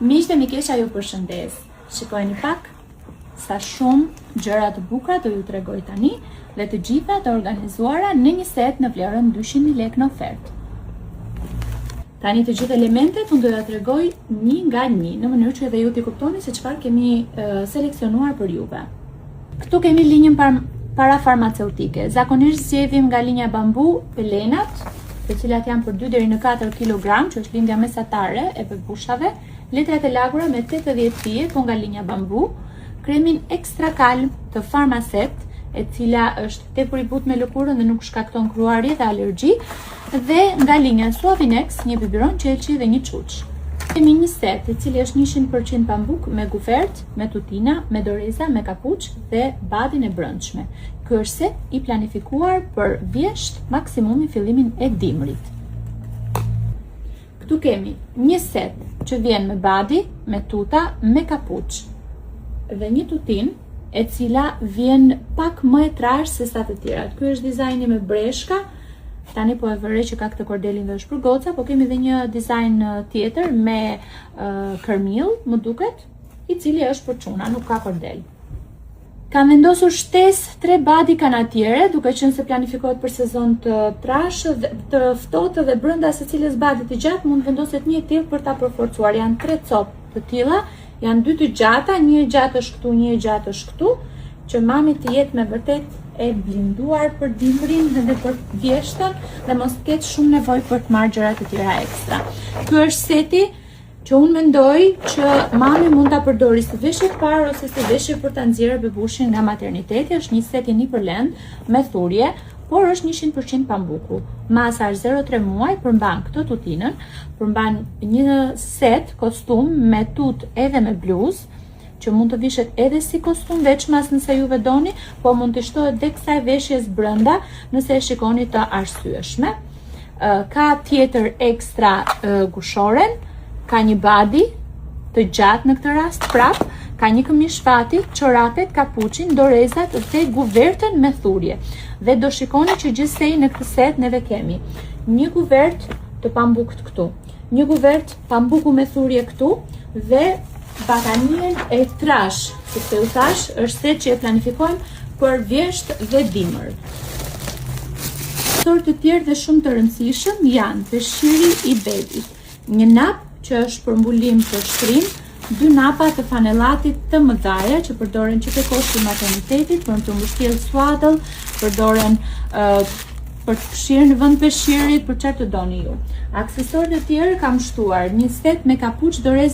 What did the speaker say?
Miqtë e mikesha ju përshëndes. Shikojeni pak sa shumë gjëra të bukura do ju tregoj tani dhe të gjitha të organizuara në një set në vlerën 200.000 lekë në ofertë. Tani të gjithë elementet unë do t'ja tregoj një nga një në mënyrë që edhe ju t'i kuptoni se çfarë kemi seleksionuar për juve. Këtu kemi linjën parafarmaceutike. Zakonisht zgjedhim nga linja bambu pelenat, të cilat janë për 2 deri në 4 kg, që është lindja mesatare e pepushave, letrat e lagura me 80 fije, po nga linja bambu, kremin ekstra kalm të Farmaset, e cila është tepër i butë me lëkurën dhe nuk shkakton kruari dhe alergji, dhe nga linja Suavinex, një biberon qelçi dhe një çuç. Kemi një set i cili është 100% pambuk me gufert, me tutina, me doreza, me kapuç dhe badin e brendshme. Ky është set i planifikuar për vjesht maksimumi fillimin e dimrit. Këtu kemi një set që vjen me badi, me tuta, me kapuç dhe një tutin e cila vjen pak më e trashë se sa të tjerat. Ky është dizajni me breshka. Tani po e vërej që ka këtë kordelin dhe është për goca, po kemi dhe një dizajn tjetër me kërmill, më duket, i cili është për çuna, nuk ka kordel. Kam vendosur shtesë 3 badi kanatiere, duke qenë se planifikohet për sezon të trashë, të ftohtë dhe brenda secilës badit të gjatë mund vendoset një e tillë për ta përforcuar. Janë 3 copë të tilla, janë 2 të gjata, një e gjatë është këtu, një e gjatë është këtu, që mami të jetë me vërtet e blinduar për dimrin dhe për vjeshtën dhe mos ketë shumë nevojë për të marrë gjëra të tjera ekstra. Ky është seti që unë mendoj që mami mund ta përdori si veshje të parë ose si veshje për ta nxjerrë bebushin nga materniteti. Është një set i nipërlend me thurje, por është 100% pambuku. Masa është 0,3 muaj, përmban këtë tutinën, përmban një set kostum me tut edhe me bluzë, që mund të vishet edhe si kostum veçmas nëse juve doni, po mund të shtohet dhe kësaj veshjes brenda nëse e shikoni të arsyeshme. Ka tjetër ekstra gushoren, ka një badi të gjatë në këtë rast prap, ka një këmish fati, çorapet, kapuçin, dorezat dhe guvertën me thurje. Dhe do shikoni që gjithsej në këtë set neve kemi një guvert të pambukut këtu, një guvert pambuku me thurje këtu dhe batanien e trash, sepse u thash, është set që e planifikojmë për vjesht dhe dimër. Sorë të tjerë dhe shumë të rëndësishëm janë peshqiri i bebit, një nap që është për mbulim të shtrim, 2 napa të fanellatit të mëdhaja që përdoren që te koshti i maternitetit, për të mbështjellë swaddle, përdoren për të fshirë në vend peshqirit, për çfarë të doni ju. Aksesorët e tjerë kam shtuar një set me kapuç dorez